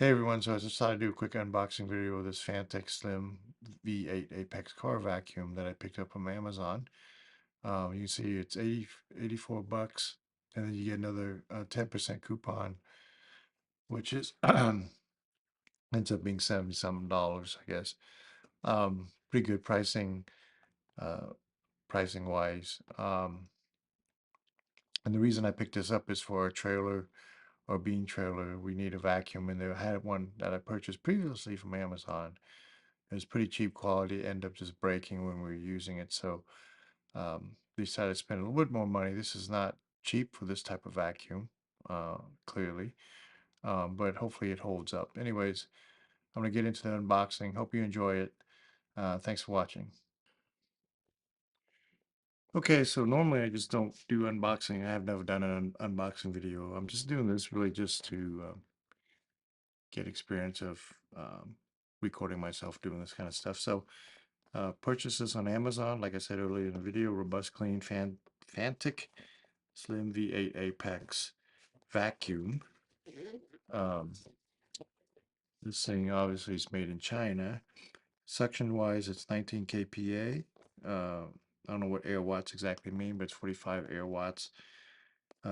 Hey everyone, so I just thought I'd do a quick unboxing video of this Fanttik Slim V8 Apex car vacuum that I picked up from Amazon. You can see it's 84 bucks, and then you get another 10% coupon, which is ends up being 70 something dollars, I guess. Pretty good pricing, uh, pricing wise. And the reason I picked this up is for a trailer or bean trailer. We need a vacuum, and I had one that I purchased previously from Amazon. It was pretty cheap quality, ended up just breaking when we were using it. So decided to spend a little bit more money. This is not cheap for this type of vacuum, clearly, but hopefully it holds up. Anyways, I'm going to get into the unboxing. Hope you enjoy it. Thanks for watching. Okay, so normally I just don't do unboxing. I have never done an unboxing video. I'm just doing this really just to get experience of recording myself doing this kind of stuff. So purchased this on Amazon, like I said earlier in the video, robust clean Fanttik Slim V8 Apex vacuum. Um, this thing obviously is made in China. Suction wise, it's 19 kPa. I don't know what air watts exactly mean, but it's 45 air watts.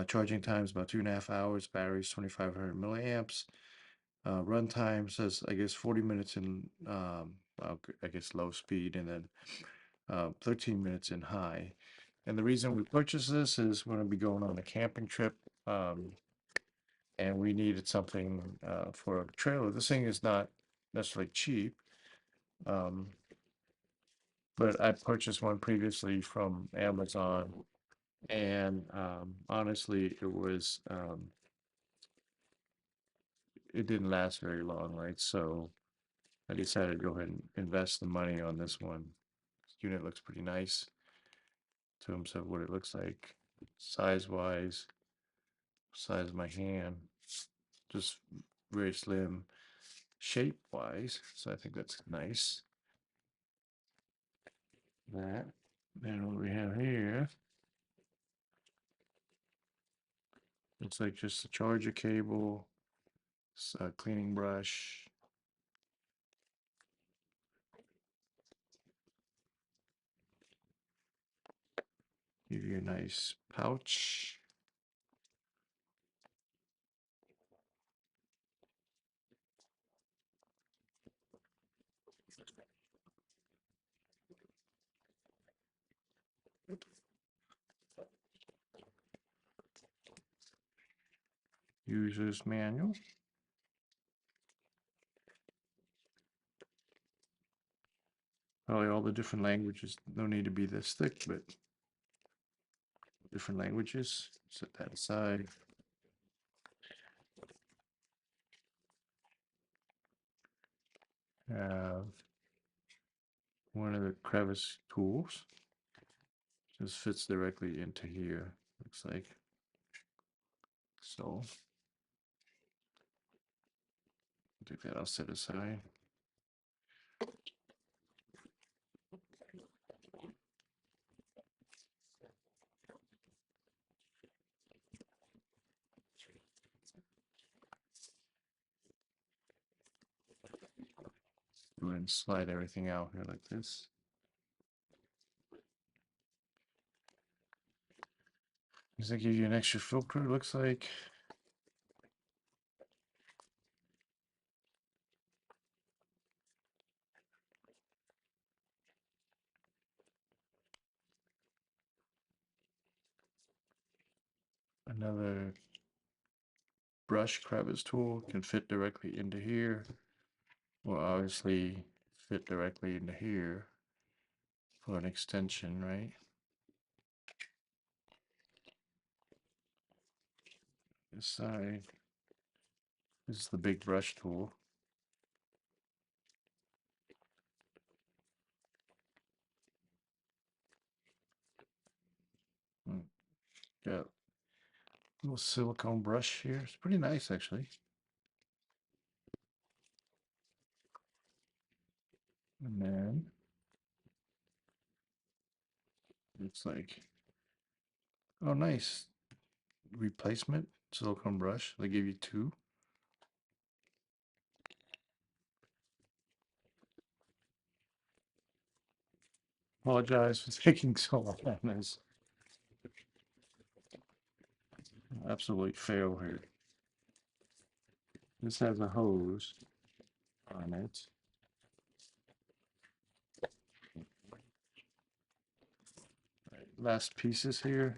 Charging time is about 2.5 hours. Batteries 2500 milliamps. Run time says I guess 40 minutes in I guess low speed, and then 13 minutes in high. And the reason we purchased this is we're going to be going on a camping trip, and we needed something for a trailer. This thing is not necessarily cheap, um, but I purchased one previously from Amazon, and honestly, it didn't last very long, right? So I decided to go ahead and invest the money on this one. This unit looks pretty nice in terms of what it looks like, size-wise, size of my hand, just very slim shape-wise. So I think that's nice. That. Then what we have here, looks like just a charger cable, a cleaning brush. Give you a nice pouch. User's manual. Probably all the different languages. No need to be this thick, but different languages. Set that aside. Have one of the crevice tools. Just fits directly into here. Looks like so. Take that. I'll set aside. Go ahead and slide everything out here like this. Does that give you an extra filter? It looks like. Another brush crevice tool can fit directly into here. Will obviously fit directly into here for an extension, right? This side. This is the big brush tool. Got a little silicone brush here. It's pretty nice, actually. And then looks like, oh, nice replacement silicone brush. They give you two. Apologize for taking so long on this. Absolute fail here. This has a hose on it. Right, last pieces here.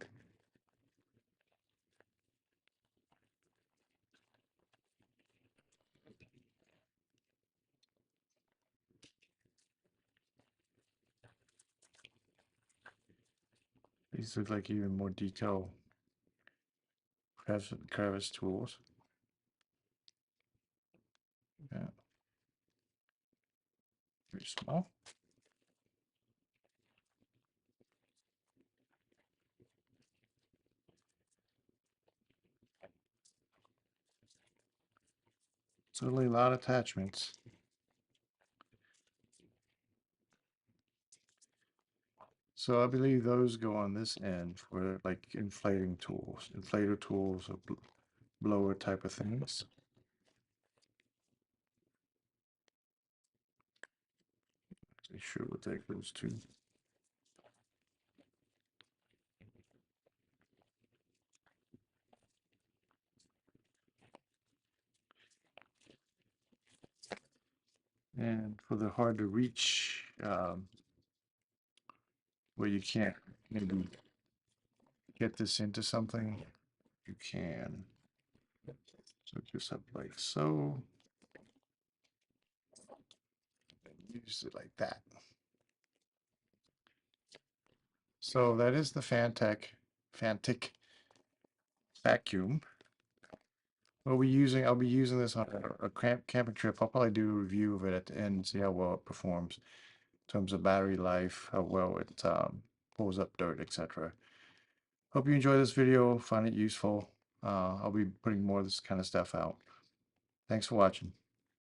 These look like even more detailed crevice tools. Yeah, very small. Certainly a lot of attachments. So I believe those go on this end for like inflating tools, inflator tools, or blower type of things. They sure will take those two. And for the hard to reach, where you can't maybe get this into something, you can. So just up like so, and use it like that. So that is the Fanttik Vacuum. I'll be using this on a camping trip. I'll probably do a review of it at the end and see how well it performs in terms of battery life, how well it pulls up dirt, etc. Hope you enjoy this video, find it useful. I'll be putting more of this kind of stuff out. Thanks for watching.